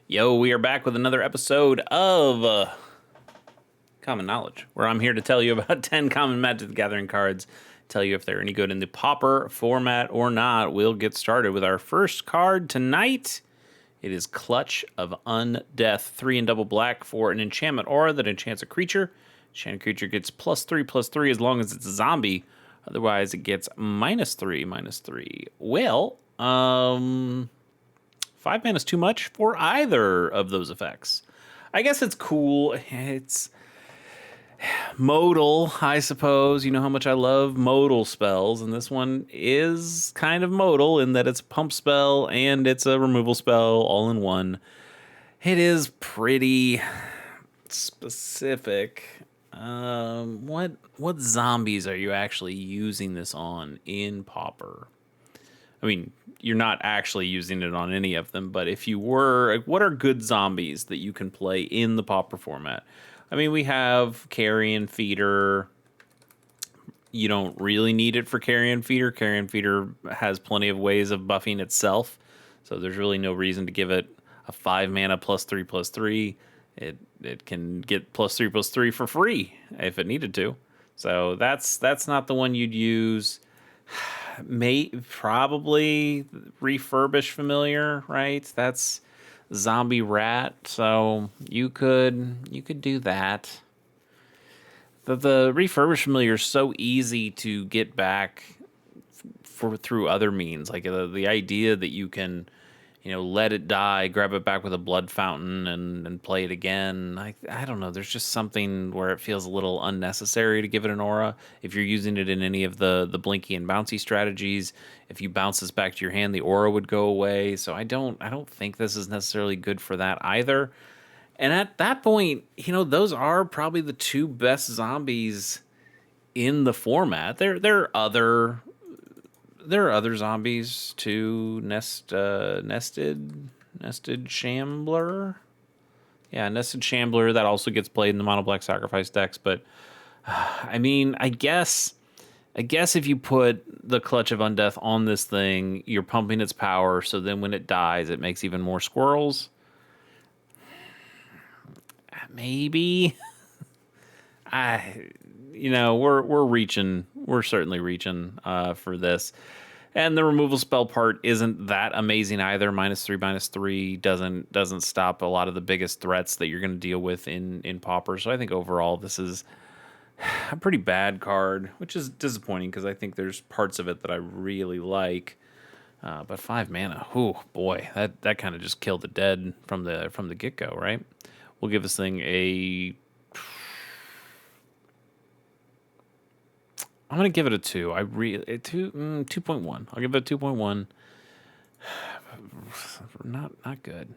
Yo, we are back with another episode of Common Knowledge, where I'm here to tell you about 10 common Magic the Gathering cards, tell you if they're any good in the Pauper format or not. We'll get started with our first card tonight. It is Clutch of Undeath, 3 and double black for an enchantment aura that enchants a creature. Enchanted creature gets +3/+3 as long as it's a zombie. Otherwise, it gets -3/-3. Well, 5 mana is too much for either of those effects. I guess it's cool. It's modal, I suppose. You know how much I love modal spells, and this one is kind of modal in that it's a pump spell and it's a removal spell all in one. It is pretty specific. What zombies are you actually using this on in Pauper? I mean, you're not actually using it on any of them, but if you were, what are good zombies that you can play in the Pauper format? I mean, we have Carrion Feeder. You don't really need it for Carrion Feeder. Carrion Feeder has plenty of ways of buffing itself, so there's really no reason to give it a 5 mana +3/+3. It can get +3/+3 for free if it needed to. So that's not the one you'd use. Probably refurbish familiar, right? That's zombie rat, so you could do that. The refurbish familiar is so easy to get back through other means, like the idea that you can, let it die, grab it back with a blood fountain, and play it again. I don't know. There's just something where it feels a little unnecessary to give it an aura. If you're using it in any of the blinky and bouncy strategies, if you bounce this back to your hand, the aura would go away. So I don't think this is necessarily good for that either. And at that point, those are probably the two best zombies in the format. There are other zombies too. Nested Shambler. Yeah, Nested Shambler, that also gets played in the mono black sacrifice decks. But I mean, I guess if you put the Clutch of Undeath on this thing, you're pumping its power. So then when it dies, it makes even more squirrels. Maybe. We're reaching. We're certainly reaching for this. And the removal spell part isn't that amazing either. -3/-3 doesn't stop a lot of the biggest threats that you're going to deal with in Pauper. So I think overall this is a pretty bad card, which is disappointing because I think there's parts of it that I really like. But 5 mana, oh boy, that kind of just killed it dead from the get go, right? We'll give this thing a. I'm gonna give it a 2. 2.1. I'll give it a 2.1. Not good.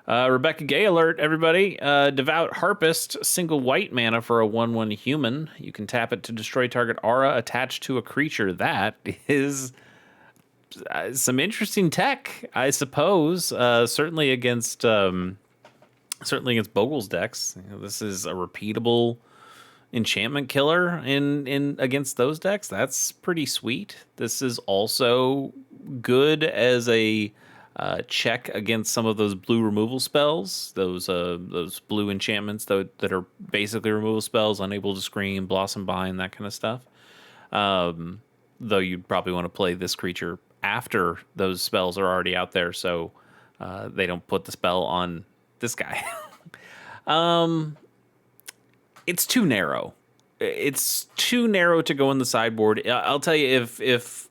Rebecca Gay alert, everybody. Devout Harpist, single white mana for a 1/1 human. You can tap it to destroy target aura attached to a creature. That is some interesting tech, I suppose. Certainly against Bogle's decks. This is a repeatable enchantment killer in against those decks. That's pretty sweet. This is also good as a check against some of those blue removal spells, those blue enchantments that are basically removal spells, Unable to Scream, Blossom Bind, that kind of stuff. Though you'd probably want to play this creature after those spells are already out there, so they don't put the spell on this guy. It's too narrow. It's too narrow to go in the sideboard. I'll tell you, if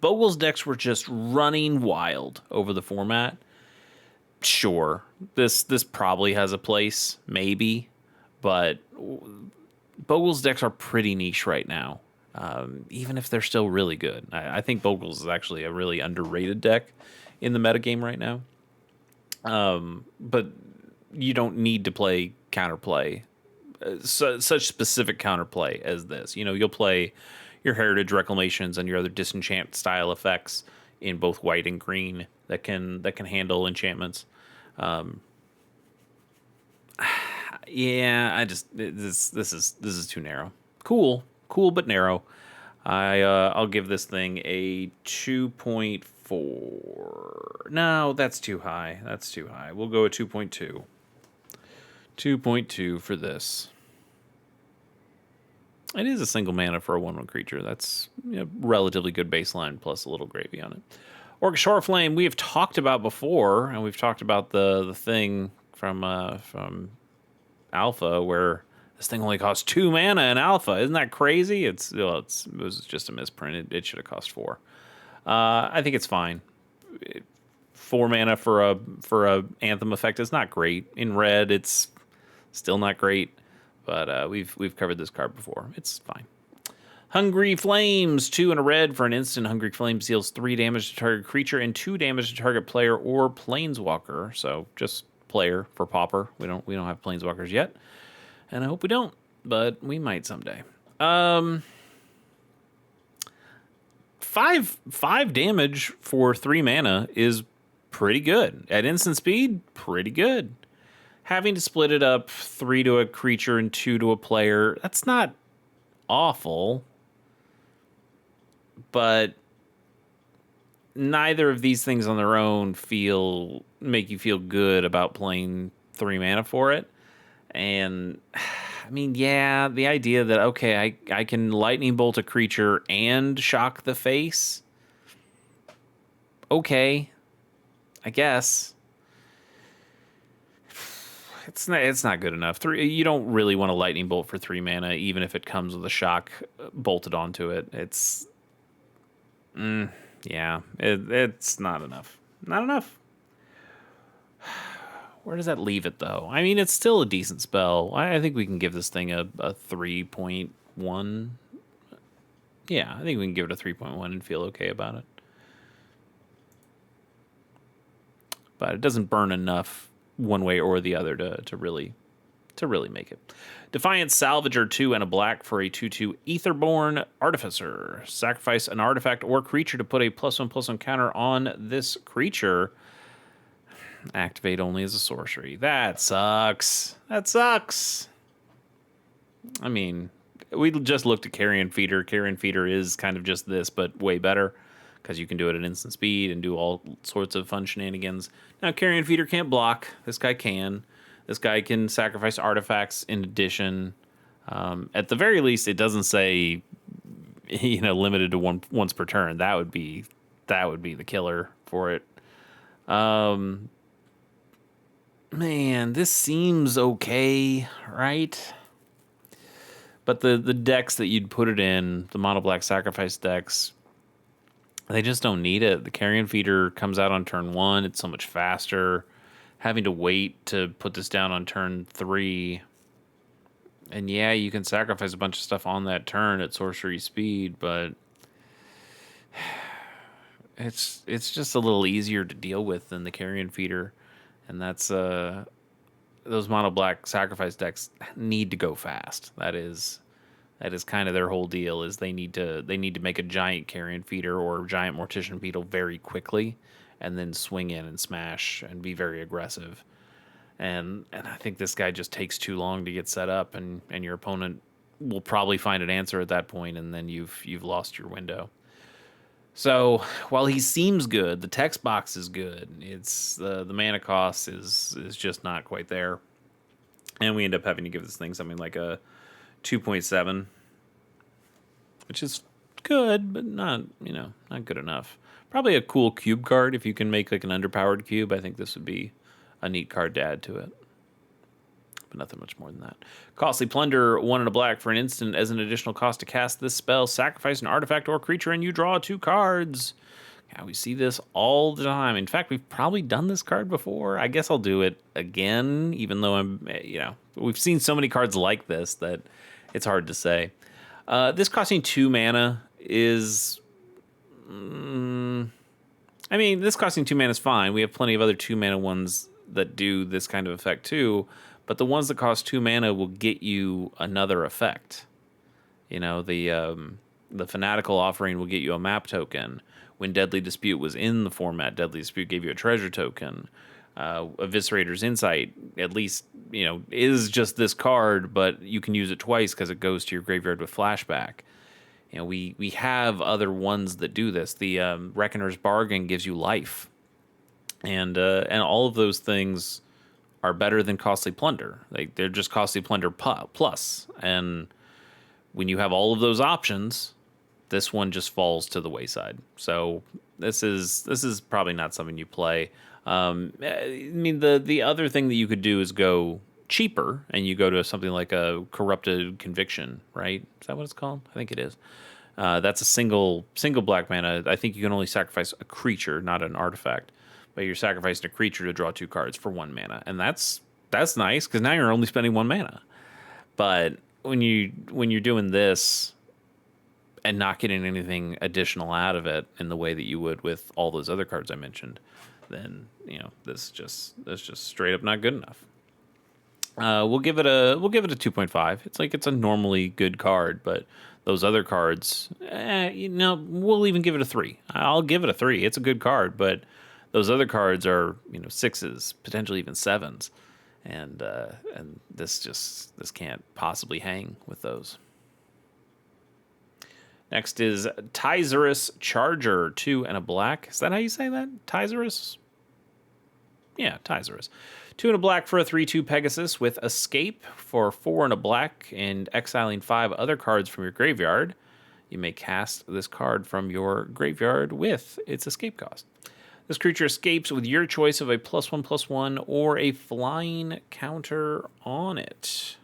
Bogle's decks were just running wild over the format, sure, this probably has a place, maybe. But Bogle's decks are pretty niche right now, even if they're still really good. I think Bogle's is actually a really underrated deck in the metagame right now. But you don't need to play counterplay, such specific counterplay as this. You'll play your Heritage Reclamations and your other disenchant style effects in both white and green that can handle enchantments. Yeah, this is too narrow. Cool but narrow. I'll give this thing a 2.5 4. No, that's too high. That's too high. We'll go at 2.2. 2.2 for this. It is a single mana for a 1/1 creature. That's relatively good baseline plus a little gravy on it. Orc Shoreflame, we have talked about before, and we've talked about the thing from Alpha where this thing only costs 2 mana in Alpha. Isn't that crazy? It was just a misprint. It should have cost 4. I think it's fine. 4 mana for a Anthem effect is not great. In red, it's still not great. But we've covered this card before. It's fine. Hungry Flames, 2 and a red for an instant. Hungry Flames deals 3 damage to target creature and 2 damage to target player or planeswalker. So just player for Pauper. We don't have planeswalkers yet, and I hope we don't, but we might someday. 5 damage for 3 mana is pretty good at instant speed. Pretty good. Having to split it up 3 to a creature and 2 to a player, that's not awful. But neither of these things on their own make you feel good about playing 3 mana for it. And I mean, yeah, the idea that, okay, I can lightning bolt a creature and shock the face. Okay, I guess. It's not good enough. You don't really want a lightning bolt for 3 mana, even if it comes with a shock bolted onto it. It's not enough. Not enough. Where does that leave it, though? I mean, it's still a decent spell. I think we can give this thing a 3.1. Yeah, I think we can give it a 3.1 and feel okay about it. But it doesn't burn enough one way or the other to really make it. Defiant Salvager, 2 and a black for a 2/2 Aetherborn Artificer. Sacrifice an artifact or creature to put a +1/+1 counter on this creature. Activate only as a sorcery. That sucks. That sucks. I mean, we just looked at Carrion Feeder. Carrion Feeder is kind of just this, but way better, because you can do it at instant speed and do all sorts of fun shenanigans. Now, Carrion Feeder can't block. This guy can. This guy can sacrifice artifacts in addition. At the very least, it doesn't say, limited to once per turn. That would be the killer for it. Man, this seems okay, right? But the decks that you'd put it in, the mono black sacrifice decks, they just don't need it. The Carrion Feeder comes out on turn 1. It's so much faster. Having to wait to put this down on turn 3. And yeah, you can sacrifice a bunch of stuff on that turn at sorcery speed, but it's just a little easier to deal with than the Carrion Feeder. And that's those mono black sacrifice decks need to go fast. That is kind of their whole deal, is they need to make a giant Carrion Feeder or giant Mortician Beetle very quickly, and then swing in and smash and be very aggressive. And I think this guy just takes too long to get set up, and your opponent will probably find an answer at that point, and then you've lost your window. So while he seems good, the text box is good. It's the mana cost is just not quite there, and we end up having to give this thing something like a 2.7, which is good, but not good enough. Probably a cool cube card if you can make like an underpowered cube. I think this would be a neat card to add to it, but nothing much more than that. Costly Plunder, 1 and a black for an instant. As an additional cost to cast this spell, sacrifice an artifact or creature and you draw 2 cards. Yeah, we see this all the time. In fact, we've probably done this card before. I guess I'll do it again, even though we've seen so many cards like this that it's hard to say. This costing 2 mana is... this costing 2 mana is fine. We have plenty of other 2 mana ones that do this kind of effect too, but the ones that cost 2 mana will get you another effect. The Fanatical Offering will get you a map token. When Deadly Dispute was in the format, Deadly Dispute gave you a treasure token. Eviscerator's Insight, at least, is just this card, but you can use it twice because it goes to your graveyard with flashback. we have other ones that do this. The Reckoner's Bargain gives you life, and all of those things are better than Costly Plunder. They're just Costly Plunder plus. And when you have all of those options, this one just falls to the wayside. So this is probably not something you play. I mean, the other thing that you could do is go cheaper, and you go to something like a Corrupted Conviction, right? Is that what it's called? I think it is. That's a single black mana. I think you can only sacrifice a creature, not an artifact. But you're sacrificing a creature to draw 2 cards for 1 mana, and that's nice because now you're only spending 1 mana. But when you're doing this and not getting anything additional out of it in the way that you would with all those other cards I mentioned, then this just straight up not good enough. We'll give it a 2.5. It's a normally good card, but those other cards, we'll even give it a 3. I'll give it a 3. It's a good card, but those other cards are 6s, potentially even 7s, and this can't possibly hang with those. Next is Tizerus Charger, 2 and a black. Is that how you say that? Tizerus? Yeah, Tizerus. 2 and a black for a 3/2 Pegasus with Escape for 4 and a black, and exiling 5 other cards from your graveyard. You may cast this card from your graveyard with its escape cost. This creature escapes with your choice of a +1/+1 or a flying counter on it.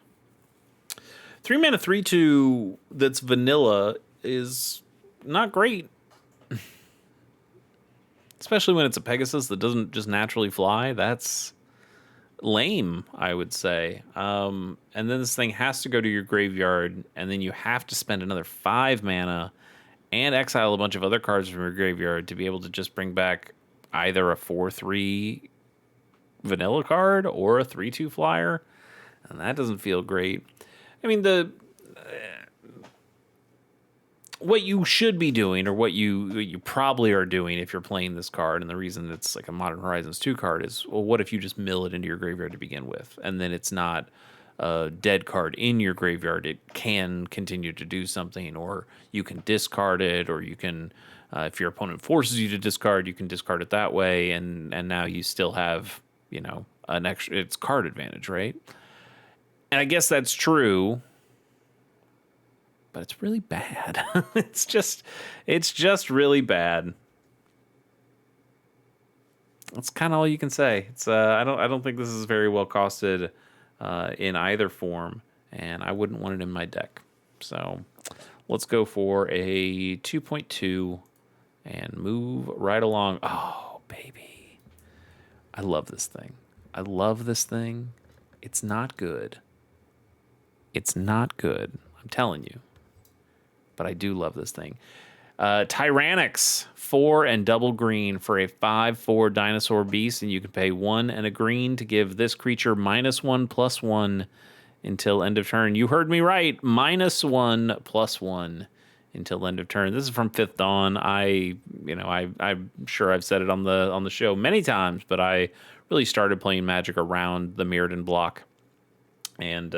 3 mana 3/2 that's vanilla is not great. Especially when it's a Pegasus that doesn't just naturally fly. That's lame, I would say. And then this thing has to go to your graveyard, and then you have to spend another 5 mana and exile a bunch of other cards from your graveyard to be able to just bring back either a 4/3 vanilla card or a 3/2 flyer. And that doesn't feel great. I mean, what you should be doing, or what you probably are doing if you're playing this card, and the reason it's like a Modern Horizons 2 card is, well, what if you just mill it into your graveyard to begin with, and then it's not a dead card in your graveyard. It can continue to do something, or you can discard it, or you can, if your opponent forces you to discard, you can discard it that way, and now you still have, an extra, it's card advantage, right? And I guess that's true, but it's really bad. it's just really bad. That's kind of all you can say. It's I don't think this is very well costed in either form, and I wouldn't want it in my deck. So let's go for a 2.2 and move right along. Oh, baby. I love this thing. It's not good. I'm telling you. But I do love this thing. Tyrannix, 4 and double green for a 5/4 dinosaur beast, and you can pay 1 and a green to give this creature -1/+1 until end of turn. You heard me right, -1/+1 until end of turn. This is from Fifth Dawn. I'm sure I've said it on the show many times, but I really started playing Magic around the Mirrodin block. And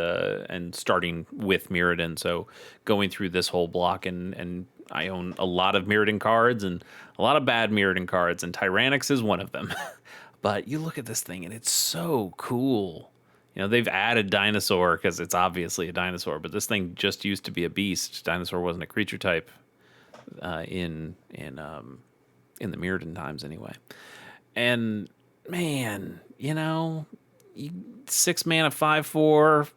starting with Mirrodin, so going through this whole block, and I own a lot of Mirrodin cards and a lot of bad Mirrodin cards, and Tyrannix is one of them. But you look at this thing, and it's so cool. They've added dinosaur because it's obviously a dinosaur, but this thing just used to be a beast. Dinosaur wasn't a creature type in the Mirrodin times anyway. And man, 6 mana 5/4.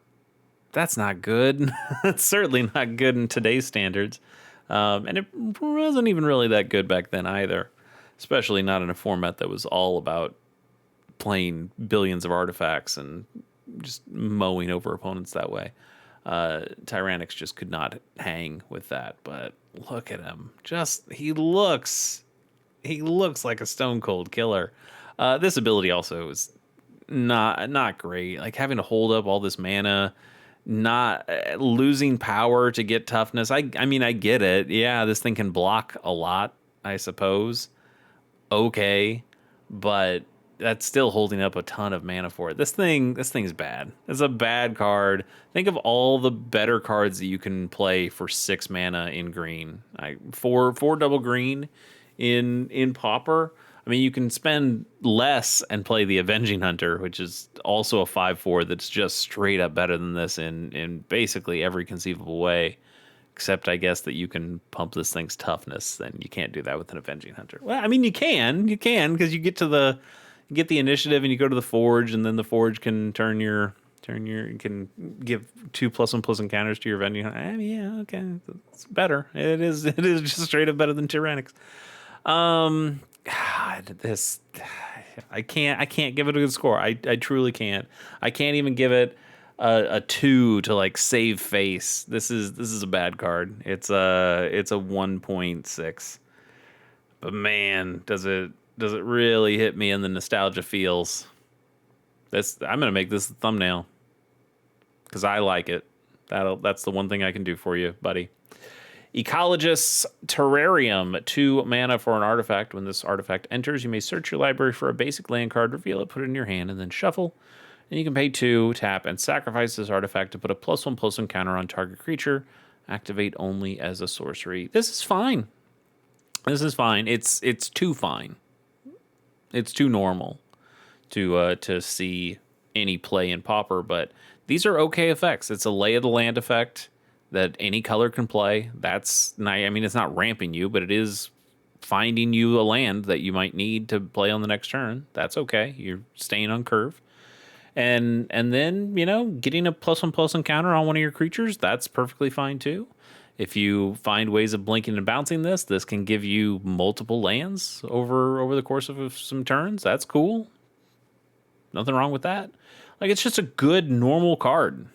That's not good. It's certainly not good in today's standards. And it wasn't even really that good back then either, especially not in a format that was all about playing billions of artifacts and just mowing over opponents that way. Tyrannix just could not hang with that. But look at him. He looks like a stone cold killer. This ability also is not great. Like having to hold up all this mana, not losing power to get toughness. I mean, I get it. Yeah, this thing can block a lot, I suppose. Okay, but that's still holding up a ton of mana for it. This thing's bad. It's a bad card. Think of all the better cards that you can play for 6 mana in green. Four double green in Pauper. I mean, you can spend less and play the Avenging Hunter, which is also a 5/4 that's just straight up better than this in basically every conceivable way. Except, I guess, that you can pump this thing's toughness. Then you can't do that with an Avenging Hunter. Well, I mean, you can, because you get the initiative and you go to the Forge, and then the Forge can you can give 2+1+ encounters to your Avenging Hunter. I mean, yeah, okay, it's better. It is just straight up better than Tyrannics. God, this I can't give it a good score. I truly can't. I can't even give it a 2 to like save face. This is a bad card. It's a 1.6. But man, does it really hit me in the nostalgia feels. I'm gonna make this the thumbnail because I like it. That's the one thing I can do for you, buddy. Ecologist's Terrarium, 2 mana for an artifact. When this artifact enters, you may search your library for a basic land card, reveal it, put it in your hand, and then shuffle. And you can pay 2, tap, and sacrifice this artifact to put a +1/+1 counter on target creature. Activate only as a sorcery. This is fine. It's too fine. It's too normal to see any play in Pauper, but these are okay effects. It's a Lay of the Land effect that any color can play. That's not, I mean, it's not ramping you, but it is finding you a land that you might need to play on the next turn. That's okay. You're staying on curve. And then, getting a +1/+1 counter on one of your creatures, that's perfectly fine too. If you find ways of blinking and bouncing this can give you multiple lands over the course of some turns. That's cool. Nothing wrong with that. Like, it's just a good, normal card.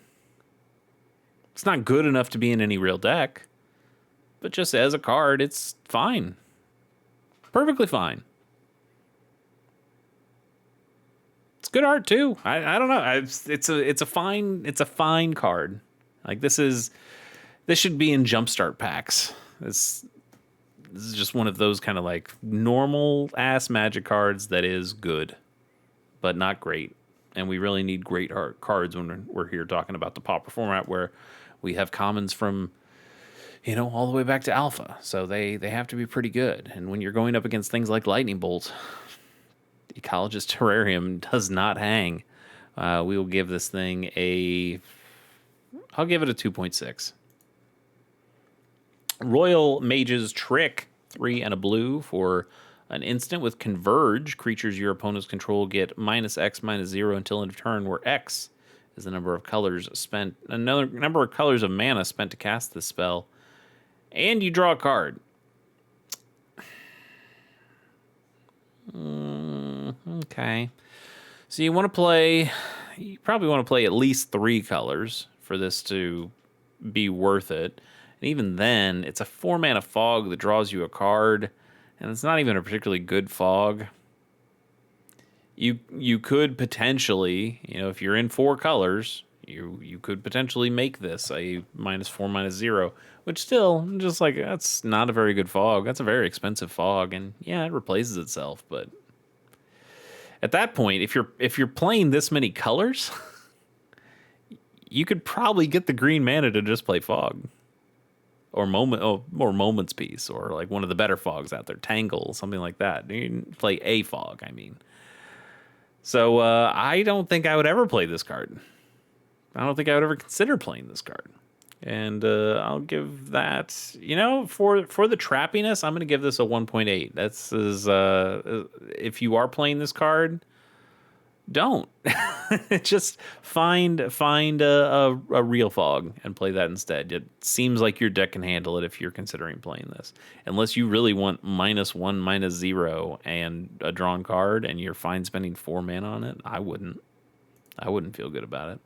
It's not good enough to be in any real deck, but just as a card, it's fine. Perfectly fine. It's good art too. I don't know. It's a fine card. Like, this should be in Jumpstart packs. This is just one of those kind of like normal ass Magic cards that is good, but not great. And we really need great art cards when we're here talking about the Pauper format, where we have commons from, all the way back to Alpha. So they have to be pretty good. And when you're going up against things like Lightning Bolt, Ecologist Terrarium does not hang. We will give this thing I'll give it a 2.6. Royal Mage's Trick, 3 and a blue for an instant with Converge. Creatures your opponents control get -X/-0 until end of turn, where X is the number of colors spent, another number of colors of mana spent to cast this spell. And you draw a card. Okay. So you probably want to play at least 3 colors for this to be worth it. And even then, it's a 4 mana fog that draws you a card, and it's not even a particularly good fog. You could potentially, if you're in 4 colors, you could potentially make this a -4/-0, which still, just like, that's not a very good fog. That's a very expensive fog, and yeah, it replaces itself. But at that point, if you're playing this many colors, you could probably get the green mana to just play fog, or Moment's Peace, or like one of the better fogs out there, Tangle, something like that. You can play a fog, I mean. So I don't think I would ever play this card. I don't think I would ever consider playing this card. And I'll give that, for the trappiness, I'm going to give this a 1.8. If you are playing this card, don't. Just find a real fog and play that instead. It seems like your deck can handle it if you're considering playing this. Unless you really want -1/-0 and a drawn card and you're fine spending 4 mana on it, I wouldn't feel good about it.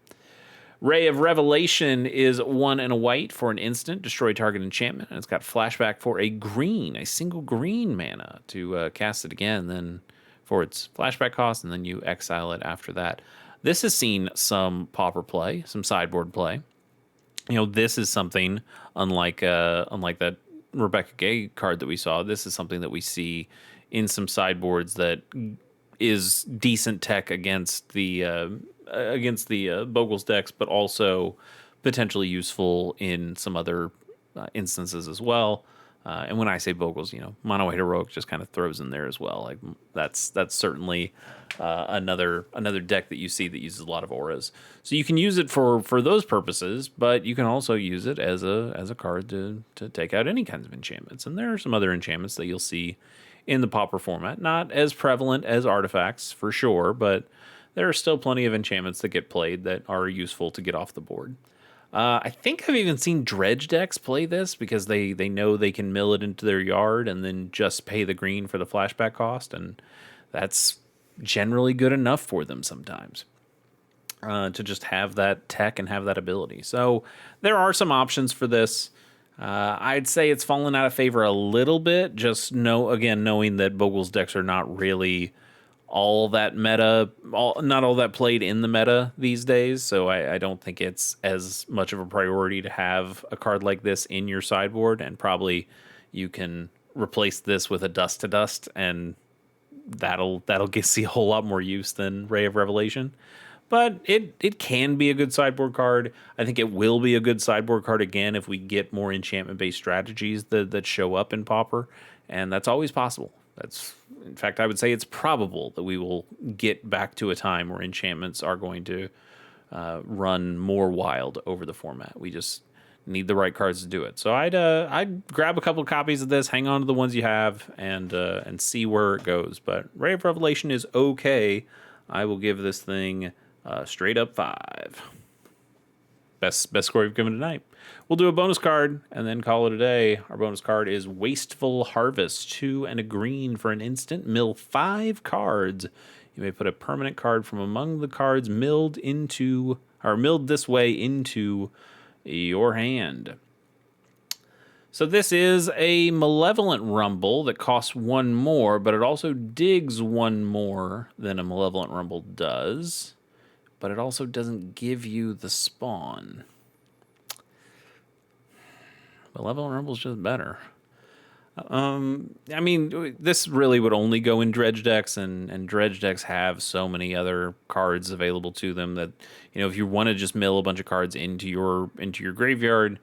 Ray of Revelation is 1 and a white for an instant. Destroy target enchantment. And it's got flashback for a single green mana to cast it again, then for its flashback cost, and then you exile it after that. This has seen some Pauper play, some sideboard play. This is something, unlike that Rebecca Gay card that we saw, this is something that we see in some sideboards that is decent tech against the Bogle's decks, but also potentially useful in some other instances as well. And when I say Bogles, Mono Heroic just kind of throws in there as well. Like that's certainly another deck that you see that uses a lot of auras. So you can use it for those purposes, but you can also use it as a card to take out any kinds of enchantments. And there are some other enchantments that you'll see in the Pauper format, not as prevalent as artifacts for sure, but there are still plenty of enchantments that get played that are useful to get off the board. I think I've even seen dredge decks play this because they know they can mill it into their yard and then just pay the green for the flashback cost, and that's generally good enough for them sometimes to just have that tech and have that ability. So there are some options for this. I'd say it's fallen out of favor a little bit, just knowing that Bogle's decks are not really all that meta, not all that played in the meta these days. So I don't think it's as much of a priority to have a card like this in your sideboard. And probably you can replace this with a Dust to Dust, and that'll see a whole lot more use than Ray of Revelation. But it can be a good sideboard card. I think it will be a good sideboard card again if we get more enchantment-based strategies that show up in Pauper, and that's always possible. In fact, I would say it's probable that we will get back to a time where enchantments are going to run more wild over the format. We just need the right cards to do it. So I'd grab a couple of copies of this, hang on to the ones you have, and see where it goes. But Ray of Revelation is okay. I will give this thing straight up 5. Best score you've given tonight. We'll do a bonus card and then call it a day. Our bonus card is Wasteful Harvest. 2 and a green for an instant. Mill 5 cards. You may put a permanent card from among the cards milled this way into your hand. So this is a Malevolent Rumble that costs 1 more, but it also digs 1 more than a Malevolent Rumble does. But it also doesn't give you the spawn. Malevolent Rumble's just better. I mean, this really would only go in dredge decks, and dredge decks have so many other cards available to them that, if you want to just mill a bunch of cards into your graveyard,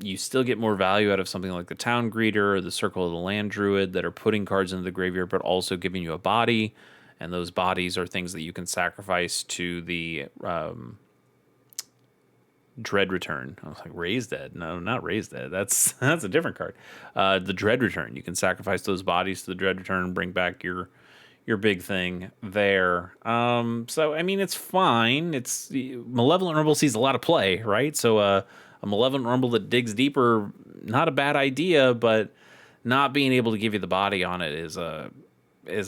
you still get more value out of something like the Town Greeter or the Circle of the Land Druid that are putting cards into the graveyard, but also giving you a body. And those bodies are things that you can sacrifice to the Dread Return. I was like, Raise Dead. No, not Raise Dead. That's a different card. The Dread Return. You can sacrifice those bodies to the Dread Return and bring back your big thing there. So, I mean, it's fine. Malevolent Rumble sees a lot of play, right? So a Malevolent Rumble that digs deeper, not a bad idea, but not being able to give you the body on it is a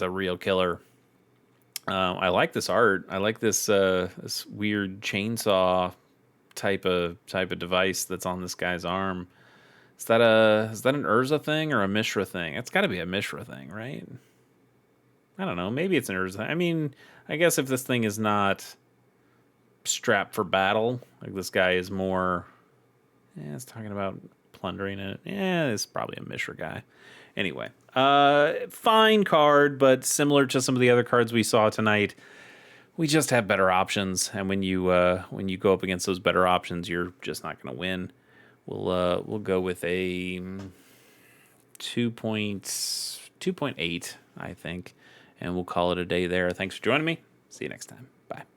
real killer. I like this art. I like this weird chainsaw type of device that's on this guy's arm. Is that an Urza thing or a Mishra thing? It's got to be a Mishra thing, right? I don't know. Maybe it's an Urza. I mean, I guess if this thing is not strapped for battle, like this guy is more. It's talking about plundering it. Yeah, it's probably a Mishra guy. Anyway, fine card, but similar to some of the other cards we saw tonight, we just have better options. And when you go up against those better options, you're just not going to win. We'll go with a 2.8, I think, and we'll call it a day there. Thanks for joining me. See you next time. Bye.